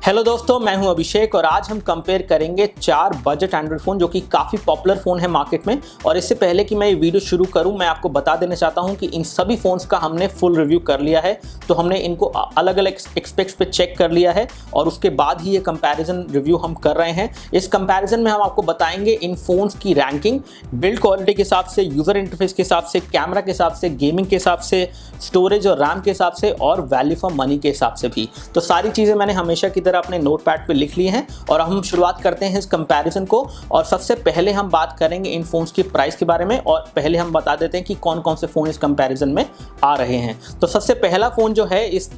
Hello दोस्तों, मैं हूं अभिषेक और आज हम कंपेयर करेंगे 4 बजट एंड्रॉइड फ़ोन जो कि काफ़ी पॉपुलर फ़ोन है मार्केट में। और इससे पहले कि मैं ये वीडियो शुरू करूं, मैं आपको बता देना चाहता हूं कि इन सभी फ़ोन्स का हमने फुल रिव्यू कर लिया है। तो हमने इनको अलग अलग एक्सपेक्ट्स पे चेक कर लिया है और उसके बाद ही ये कंपैरिजन रिव्यू हम कर रहे हैं। इस कंपैरिजन में हम आपको बताएंगे इन फ़ोन्स की रैंकिंग, बिल्ड क्वालिटी के हिसाब से, यूज़र इंटरफेस के हिसाब से, कैमरा के हिसाब से, गेमिंग के हिसाब से, स्टोरेज और रैम के हिसाब से और वैल्यू फॉर मनी के हिसाब से भी। तो सारी चीज़ें मैंने हमेशा की तरह अपने नोटपैड पे लिख लिए हैं और हम शुरुआत करते हैं इस कंपैरिजन को। और सबसे पहले हम बात करेंगे इन फोन्स की प्राइस के बारे में और पहले हम बता देते हैं कि कौन कौन से फ़ोन इस कंपैरिजन में आ रहे हैं। तो सबसे पहला फ़ोन जो है इस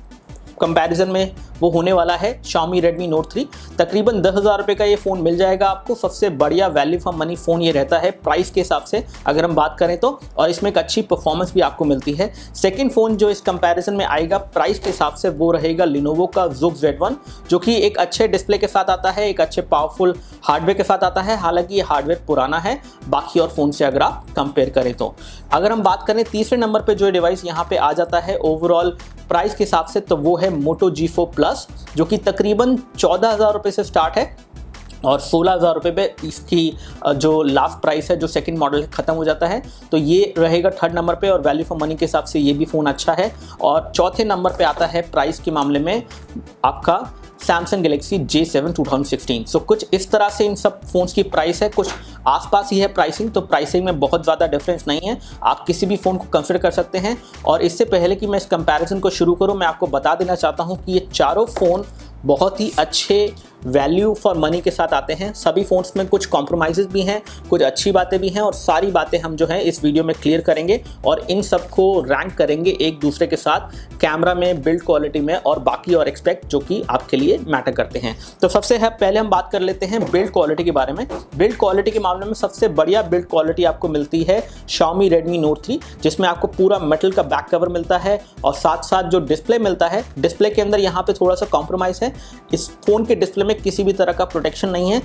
कंपैरिजन में वो होने वाला है Xiaomi Redmi Note 3। तकरीबन 10,000 रुपये का ये फ़ोन मिल जाएगा आपको। सबसे बढ़िया वैल्यू फॉर मनी फ़ोन ये रहता है प्राइस के हिसाब से अगर हम बात करें तो, और इसमें एक अच्छी परफॉर्मेंस भी आपको मिलती है। सेकंड फ़ोन जो इस कंपैरिजन में आएगा प्राइस के हिसाब से वो रहेगा Lenovo का Xook Z1, जो कि एक अच्छे डिस्प्ले के साथ आता है, एक अच्छे पावरफुल हार्डवेयर के साथ आता है। हालांकि ये हार्डवेयर पुराना है बाकी और फ़ोन से अगर आप कंपेयर करें तो। अगर हम बात करें तीसरे नंबर पर जो डिवाइस यहाँ पर आ जाता है ओवरऑल प्राइस के हिसाब से, तो वो है Moto G4 Plus, जो कि तकरीबन 14,000 रुपये से स्टार्ट है और 16,000 रुपये पे इसकी जो लास्ट प्राइस है, जो सेकंड मॉडल ख़त्म हो जाता है। तो ये रहेगा थर्ड नंबर पे और वैल्यू फॉर मनी के हिसाब से ये भी फ़ोन अच्छा है। और चौथे नंबर पे आता है प्राइस के मामले में आपका Samsung Galaxy J7 2016। सो कुछ इस तरह से इन सब फ़ोन्स की प्राइस है, कुछ आसपास ही है प्राइसिंग। तो प्राइसिंग में बहुत ज़्यादा डिफरेंस नहीं है, आप किसी भी फ़ोन को कंसिडर कर सकते हैं। और इससे पहले कि मैं इस कंपैरिजन को शुरू करूं, मैं आपको बता देना चाहता हूं कि ये चारों फ़ोन बहुत ही अच्छे वैल्यू फॉर मनी के साथ आते हैं। सभी फ़ोन्स में कुछ कॉम्प्रोमाइज़ भी हैं, कुछ अच्छी बातें भी हैं और सारी बातें हम जो है इस वीडियो में क्लियर करेंगे और इन सब को रैंक करेंगे एक दूसरे के साथ, कैमरा में, बिल्ड क्वालिटी में और बाकी और एक्सपेक्ट जो कि आपके लिए मैटर करते हैं। तो सबसे पहले हम बात कर लेते हैं बिल्ड क्वालिटी के बारे में। बिल्ड क्वालिटी के मामले में सबसे बढ़िया बिल्ड क्वालिटी आपको मिलती है Xiaomi Redmi Note 3, जिसमें आपको पूरा मेटल का बैक कवर मिलता है और साथ साथ जो डिस्प्ले मिलता है, डिस्प्ले के अंदर यहाँ पे थोड़ा सा कॉम्प्रोमाइज़ है। इस फ़ोन के डिस्प्ले में किसी भी तरह का प्रोटेक्शन नहीं है,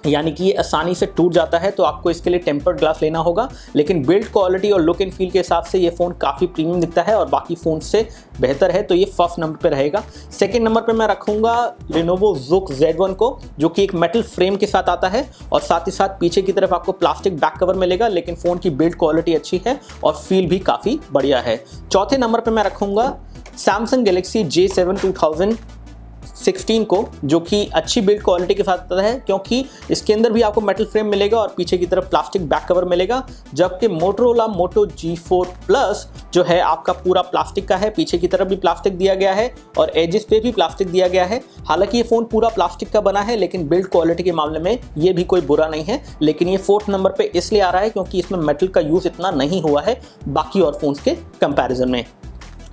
यानी कि ये आसानी से टूट जाता है, तो आपको इसके लिए टेम्पर्ड ग्लास लेना होगा। लेकिन बिल्ड क्वालिटी और लुक एंड फील के हिसाब से ये फ़ोन काफ़ी प्रीमियम दिखता है और बाकी फ़ोन से बेहतर है, तो ये फर्स्ट नंबर पे रहेगा। सेकंड नंबर पे मैं रखूँगा Lenovo Xook Z1 को, जो कि एक मेटल फ्रेम के साथ आता है और साथ ही साथ पीछे की तरफ आपको प्लास्टिक बैक कवर मिलेगा। लेकिन फ़ोन की बिल्ड क्वालिटी अच्छी है और फील भी काफ़ी बढ़िया है। चौथे नंबर पर मैं रखूँगा Samsung Galaxy J7 2016 को, जो कि अच्छी बिल्ड क्वालिटी के साथ आता है क्योंकि इसके अंदर भी आपको मेटल फ्रेम मिलेगा और पीछे की तरफ प्लास्टिक बैक कवर मिलेगा। जबकि Motorola Moto G4 Plus जो है आपका पूरा प्लास्टिक का है, पीछे की तरफ भी प्लास्टिक दिया गया है और एजेस पे भी प्लास्टिक दिया गया है। हालांकि ये फ़ोन पूरा प्लास्टिक का बना है, लेकिन बिल्ड क्वालिटी के मामले में ये भी कोई बुरा नहीं है। लेकिन ये फोर्थ नंबर पे इसलिए आ रहा है क्योंकि इसमें मेटल का यूज़ इतना नहीं हुआ है बाकी और फोन्स के कंपैरिजन में।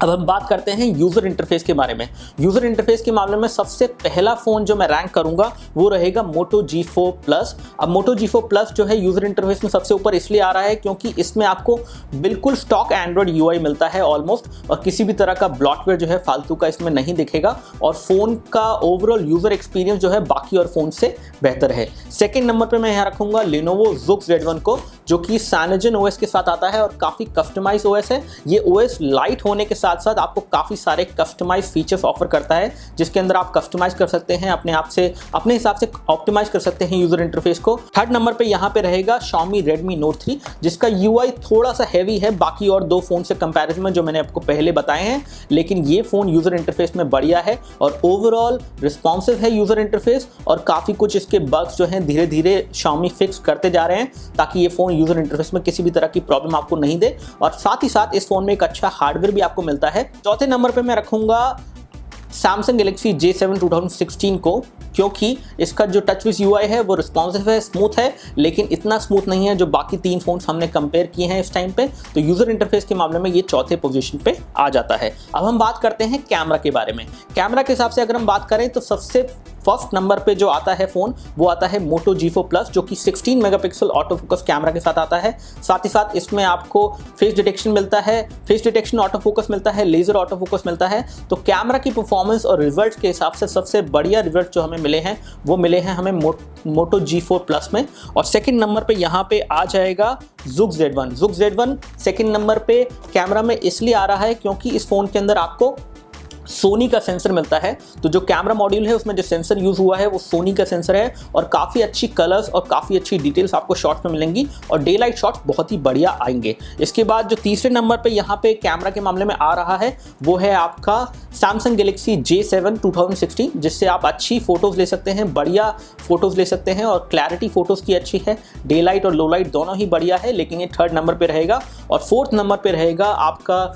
अब हम बात करते हैं यूज़र इंटरफेस के बारे में। यूज़र इंटरफेस के मामले में सबसे पहला फ़ोन जो मैं रैंक करूंगा वो रहेगा Moto G4 Plus। अब Moto G4 Plus जो है यूज़र इंटरफेस में सबसे ऊपर इसलिए आ रहा है क्योंकि इसमें आपको बिल्कुल स्टॉक एंड्रॉयड UI मिलता है ऑलमोस्ट, और किसी भी तरह का ब्लॉटवेयर जो है फालतू का इसमें नहीं दिखेगा और फ़ोन का ओवरऑल यूज़र एक्सपीरियंस जो है बाकी और फ़ोन से बेहतर है। सेकेंड नंबर पर मैं यहाँ रखूँगा Lenovo Xook Z1 को, जो कि Cyanogen OS के साथ आता है और काफ़ी कस्टमाइज OS है। ये OS लाइट होने के साथ साथ आपको काफ़ी सारे कस्टमाइज फीचर्स ऑफर करता है, जिसके अंदर आप कस्टमाइज कर सकते हैं अपने हिसाब से ऑप्टिमाइज कर सकते हैं यूज़र इंटरफेस को। थर्ड नंबर पे यहाँ पे रहेगा Xiaomi Redmi Note 3, जिसका UI थोड़ा सा हैवी है बाकी और दो फ़ोन से कंपैरिजन में जो मैंने आपको पहले बताए हैं। लेकिन ये फ़ोन यूज़र इंटरफेस में बढ़िया है और ओवरऑल रिस्पॉन्सिव है यूज़र इंटरफेस और काफ़ी कुछ इसके बग्स जो हैं धीरे धीरे Xiaomi फिक्स करते जा रहे हैं ताकि ये फ़ोन यूज़र इंटरफेस में किसी भी तरह की प्रॉब्लम आपको नहीं दे। और साथ ही साथ इस फ़ोन में एक अच्छा हार्डवेयर भी आपको मिलता है। चौथे नंबर पे मैं रखूंगा Samsung Galaxy J7 2016 को, क्योंकि इसका जो टच विज UI है वो रिस्पॉन्सिव है, स्मूथ है, लेकिन इतना स्मूथ नहीं है जो बाकी तीन फोन्स हमने कंपेयर किए हैं इस टाइम पे। तो यूज़र इंटरफेस के मामले में ये चौथे पोजीशन पे आ जाता है। अब हम बात करते हैं कैमरा के बारे में। कैमरा के हिसाब से अगर हम बात करें तो सबसे फर्स्ट नंबर पे जो आता है फ़ोन वो आता है Moto G4 Plus, जो कि 16 मेगापिक्सल ऑटो फोकस कैमरा के साथ आता है। साथ ही साथ इसमें आपको फेस डिटेक्शन मिलता है, फेस डिटेक्शन ऑटो फोकस मिलता है, लेज़र ऑटो फोकस मिलता है। तो कैमरा की परफॉर्मेंस और रिजल्ट के हिसाब से सबसे बढ़िया रिजल्ट जो हमें मिले हैं वो मिले हैं हमें Moto G4 Plus में। और सेकंड नंबर पे यहाँ पे आ जाएगा Xook Z1। Xook Z1 second number पे कैमरा में इसलिए आ रहा है क्योंकि इस फ़ोन के अंदर आपको सोनी का सेंसर मिलता है। तो जो कैमरा मॉड्यूल है उसमें जो सेंसर यूज़ हुआ है वो सोनी का सेंसर है और काफ़ी अच्छी कलर्स और काफ़ी अच्छी डिटेल्स आपको शॉट्स में मिलेंगी और डे लाइट शॉट्स बहुत ही बढ़िया आएंगे। इसके बाद जो तीसरे नंबर पे यहाँ पे कैमरा के मामले में आ रहा है वो है आपका सैमसंग गैलेक्सी J7 2016, जिससे आप अच्छी फ़ोटोज़ ले सकते हैं, बढ़िया फ़ोटोज़ ले सकते हैं और क्लैरिटी फ़ोटोज़ की अच्छी है, डे लाइट और लो लाइट दोनों ही बढ़िया है। लेकिन ये थर्ड नंबर पर रहेगा और फोर्थ नंबर पर रहेगा आपका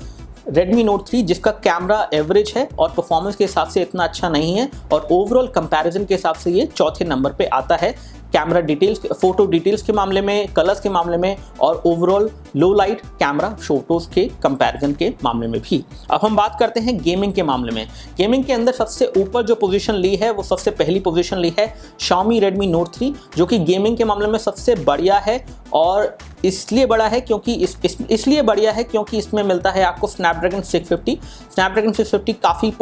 Redmi Note 3, जिसका कैमरा एवरेज है और परफॉर्मेंस के हिसाब से इतना अच्छा नहीं है और ओवरऑल कंपैरिजन के हिसाब से ये चौथे नंबर पे आता है कैमरा डिटेल्स, फोटो डिटेल्स के मामले में, कलर्स के मामले में और ओवरऑल लो लाइट कैमरा फोटोज़ के कंपैरिजन के मामले में भी। अब हम बात करते हैं गेमिंग के मामले में। गेमिंग के अंदर सबसे ऊपर जो पोजीशन ली है वो सबसे पहली पोजीशन ली है Xiaomi Redmi Note 3, जो कि गेमिंग के मामले में सबसे बढ़िया है और इसलिए बढ़िया है क्योंकि इसमें मिलता है आपको Snapdragon 650 काफ़ी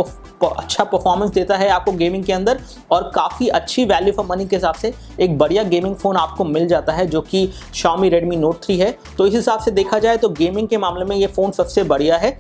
अच्छा परफॉर्मेंस देता है आपको गेमिंग के अंदर और काफ़ी अच्छी वैल्यू फॉर मनी के हिसाब से एक बढ़िया गेमिंग फ़ोन आपको मिल जाता है जो कि Xiaomi Redmi Note 3 है। तो इस हिसाब से देखा जाए तो गेमिंग के मामले में ये फ़ोन सबसे बढ़िया है।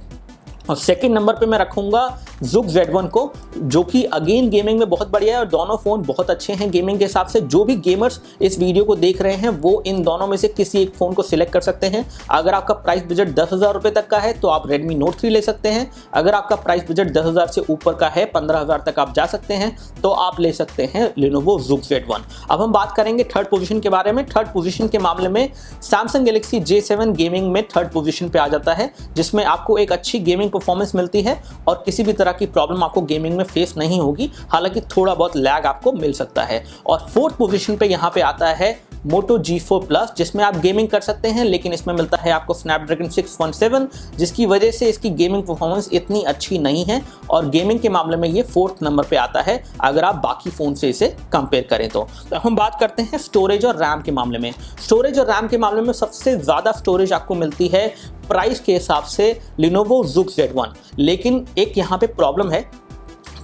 और सेकंड नंबर पे मैं रखूंगा Zug Z1 को, जो कि अगेन गेमिंग में बहुत बढ़िया है और दोनों फ़ोन बहुत अच्छे हैं गेमिंग के हिसाब से। जो भी गेमर्स इस वीडियो को देख रहे हैं वो इन दोनों में से किसी एक फ़ोन को सिलेक्ट कर सकते हैं। अगर आपका प्राइस बजट 10,000 रुपये तक का है तो आप Redmi Note 3 ले सकते हैं। अगर आपका प्राइस बजट 10,000 से ऊपर का है, 15,000 तक आप जा सकते हैं, तो आप ले सकते हैं Lenovo Zug Z1। अब हम बात करेंगे थर्ड पोजीशन के बारे में। थर्ड पोजीशन के मामले में Samsung Galaxy J7 गेमिंग में थर्ड पोजीशन पे आ जाता है, जिसमें आपको एक अच्छी गेमिंग परफॉर्मेंस मिलती है और किसी भी तरह की प्रॉब्लम आपको गेमिंग में फेस नहीं होगी, हालांकि थोड़ा बहुत लैग आपको मिल सकता है। और फोर्थ पोजीशन पे यहाँ पे आता है Moto G4 Plus, जिसमें आप गेमिंग कर सकते हैं, लेकिन इसमें मिलता है आपको Snapdragon 617, जिसकी वजह से इसकी गेमिंग परफॉर्मेंस इतनी अच्छी नहीं है और गेमिंग के मामले में ये फोर्थ नंबर पे आता है अगर आप बाकी फ़ोन से इसे कंपेयर करें तो। हम बात करते हैं स्टोरेज और रैम के मामले में। स्टोरेज और रैम के मामले में सबसे ज़्यादा स्टोरेज आपको मिलती है प्राइस के हिसाब से Lenovo Zug Z1, लेकिन एक यहाँ पे प्रॉब्लम है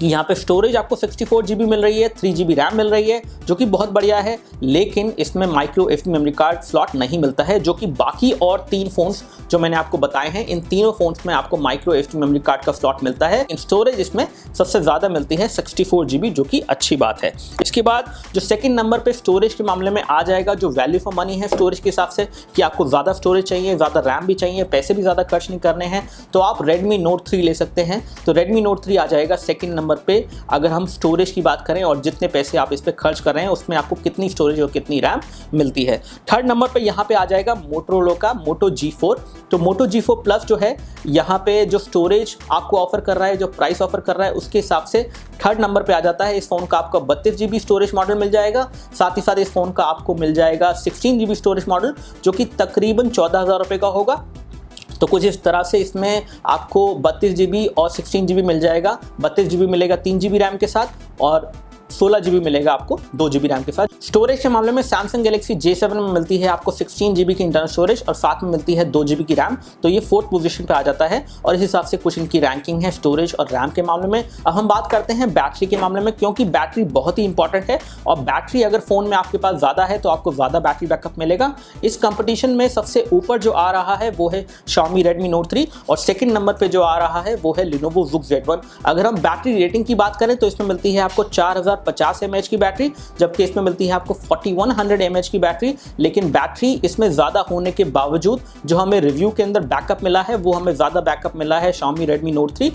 कि यहाँ पे स्टोरेज आपको 64 GB मिल रही है, 3 GB रैम मिल रही है, जो कि बहुत बढ़िया है, लेकिन इसमें micro SD memory card slot नहीं मिलता है, जो कि बाकी और 3 फोन्स जो मैंने आपको बताए हैं इन तीनों फोन्स में आपको माइक्रो SD मेमोरी कार्ड का स्लॉट मिलता है। इन स्टोरेज इसमें सबसे ज़्यादा मिलती है 64 GB, जो कि अच्छी बात है। इसके बाद जो सेकेंड नंबर पर स्टोरेज के मामले में आ जाएगा, जो वैल्यू फॉर मनी है स्टोरेज के हिसाब से कि आपको ज़्यादा स्टोरेज चाहिए, ज़्यादा रैम भी चाहिए, पैसे भी ज़्यादा खर्च नहीं करने हैं, तो आप Redmi Note 3 ले सकते हैं। तो Redmi Note 3 आ जाएगा सेकेंड नंबर पे अगर हम स्टोरेज की बात करें और जितने पैसे आप इस पे खर्च कर रहे हैं उसमें आपको कितनी स्टोरेज और कितनी रैम मिलती है। थर्ड नंबर पे यहाँ पे आ जाएगा मोटोरोला का Moto G4। तो Moto G4 Plus जो है यहाँ पे जो स्टोरेज आपको ऑफर कर रहा है, जो प्राइस ऑफर कर रहा है, उसके हिसाब से थर्ड नंबर पे आ जाता है। इस फोन का आपको 32 GB स्टोरेज मॉडल मिल जाएगा, साथ ही साथ इस फोन का आपको मिल जाएगा 16 GB स्टोरेज मॉडल, जो कि तकरीबन 14,000 रुपये का होगा। तो कुछ इस तरह से इसमें आपको 32 GB और 16 GB मिल जाएगा। 32 GB मिलेगा 3 GB रैम के साथ और 16 GB मिलेगा आपको 2 GB रैम के साथ। स्टोरेज के मामले में Samsung Galaxy J7 में मिलती है आपको 16 GB की इंटरनल स्टोरेज और साथ में मिलती है 2 GB की रैम, तो ये फोर्थ पोजीशन पे आ जाता है और इस हिसाब से कुछ इनकी रैंकिंग है स्टोरेज और रैम के मामले में। अब हम बात करते हैं बैटरी के मामले में, क्योंकि बैटरी बहुत ही इंपॉर्टेंट है और बैटरी अगर फ़ोन में आपके पास ज़्यादा है तो आपको ज़्यादा बैटरी बैकअप मिलेगा। इस कंपटीशन में सबसे ऊपर जो आ रहा है वो है Xiaomi Redmi Note 3 और सेकेंड नंबर पर जो आ रहा है वो है Lenovo Zug Z1। अगर हम बैटरी रेटिंग की बात करें तो इसमें मिलती है आपको 4050 mAh की बैटरी, जबकि इसमें मिलती है आपको 4100 mAh की बैटरी। लेकिन बैटरी इसमें ज़्यादा होने के बावजूद जो हमें रिव्यू के अंदर बैकअप मिला है वो हमें ज़्यादा बैकअप मिला है Xiaomi Redmi Note 3।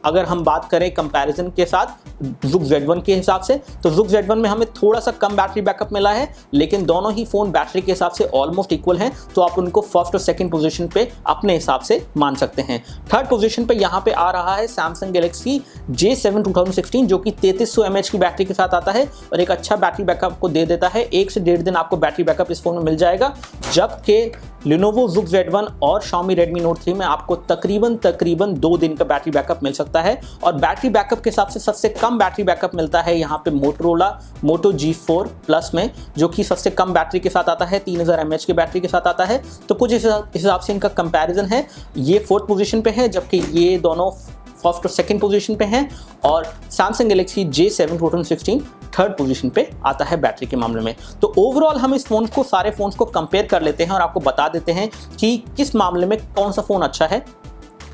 अगर हम बात करें कंपैरिजन के साथ Zug Z1 के हिसाब से, तो Zug Z1 में हमें थोड़ा सा कम बैटरी बैकअप मिला है, लेकिन दोनों ही फ़ोन बैटरी के हिसाब से ऑलमोस्ट इक्वल हैं, तो आप उनको फर्स्ट और सेकंड पोजीशन पे अपने हिसाब से मान सकते हैं। थर्ड पोजीशन पे यहाँ पे आ रहा है Samsung Galaxy J7 2016, जो कि 3300 mAh की बैटरी के साथ आता है और एक अच्छा बैटरी बैकअप को दे देता है। 1 से 1.5 दिन आपको बैटरी बैकअप इस फोन में मिल जाएगा, जबकि Lenovo Zug Z1 और Xiaomi Redmi Note 3 में आपको तकरीबन 2 दिन का बैटरी बैकअप मिल सकता है। और बैटरी बैकअप के हिसाब से सबसे कम बैटरी बैकअप मिलता है यहाँ पे Motorola Moto G4 Plus में, जो कि सबसे कम बैटरी के साथ आता है, 3000 mAh की बैटरी के साथ आता है। तो कुछ इस हिसाब से इनका कंपैरिजन है। ये फोर्थ पोजीशन पे है, जबकि ये दोनों फर्स्ट और सेकंड पोजीशन पे हैं और Samsung Galaxy J7 2016 third position पे आता है बैटरी के मामले में। तो ओवरऑल हम इस फोन को, सारे फोन्स को कंपेयर कर लेते हैं और आपको बता देते हैं कि किस मामले में कौन सा फ़ोन अच्छा है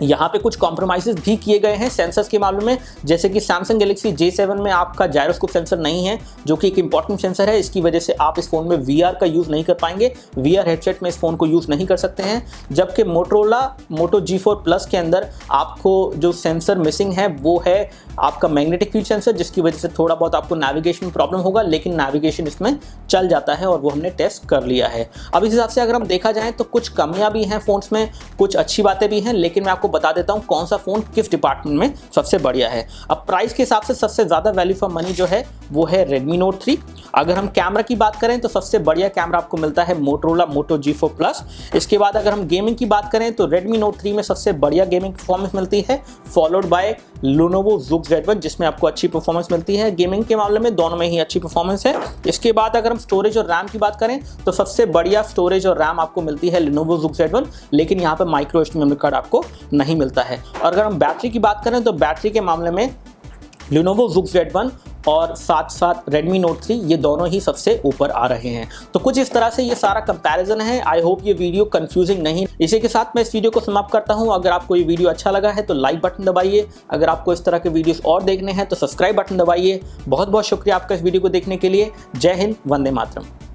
यहाँ पे कुछ कॉम्प्रोमाइज़ भी किए गए हैं सेंसर्स के मामले में, जैसे कि सैमसंग गैलेक्सी J7 में आपका जायरोस्कोप सेंसर नहीं है, जो कि एक इंपॉर्टेंट सेंसर है। इसकी वजह से आप इस फ़ोन में VR का यूज़ नहीं कर पाएंगे, VR हेडसेट में इस फ़ोन को यूज़ नहीं कर सकते हैं। जबकि मोटोरोला मोटो G4 प्लस के अंदर आपको जो सेंसर मिसिंग है वो है आपका मैग्नेटिक फील्ड सेंसर, जिसकी वजह से थोड़ा बहुत आपको नेविगेशन में प्रॉब्लम होगा, लेकिन नेविगेशन इसमें चल जाता है और वो हमने टेस्ट कर लिया है। अब इस हिसाब से अगर हम देखा जाए तो कुछ कमियां भी हैं फ़ोन्स में, कुछ अच्छी बातें भी हैं, लेकिन मैं आपको बता देता हूं कौन सा फ़ोन किस डिपार्टमेंट में सबसे बढ़िया है। अब प्राइस के हिसाब से सबसे ज़्यादा वैल्यू फॉर मनी जो है वो है Redmi Note 3। अगर हम कैमरा की बात करें तो सबसे बढ़िया कैमरा आपको मिलता है मोटोरोला मोटो G4 प्लस। इसके बाद अगर हम गेमिंग की बात करें तो Redmi Note 3 में सबसे बढ़िया गेमिंग परफॉर्मेंस मिलती है, followed by Lenovo Zoox Z1 जिसमें आपको अच्छी परफॉर्मेंस मिलती है। गेमिंग के मामले में दोनों में ही अच्छी परफॉर्मेंस है। इसके बाद अगर हम स्टोरेज और रैम की बात करें तो सबसे बढ़िया स्टोरेज और रैम आपको मिलती है Lenovo Zoox Z1, लेकिन यहाँ पर माइक्रो SD मेमोरी कार्ड आपको नहीं मिलता है। और अगर हम बैटरी की बात करें तो बैटरी के मामले में Lenovo Zoox Z1 और साथ साथ Redmi Note 3 ये दोनों ही सबसे ऊपर आ रहे हैं। तो कुछ इस तरह से ये सारा कंपैरिजन है। आई होप ये वीडियो कंफ्यूजिंग नहीं। इसी के साथ मैं इस वीडियो को समाप्त करता हूं। अगर आपको ये वीडियो अच्छा लगा है तो लाइक बटन दबाइए। अगर आपको इस तरह के वीडियोस और देखने हैं तो सब्सक्राइब बटन दबाइए। बहुत बहुत शुक्रिया आपका इस वीडियो को देखने के लिए। जय हिंद, वंदे मातरम।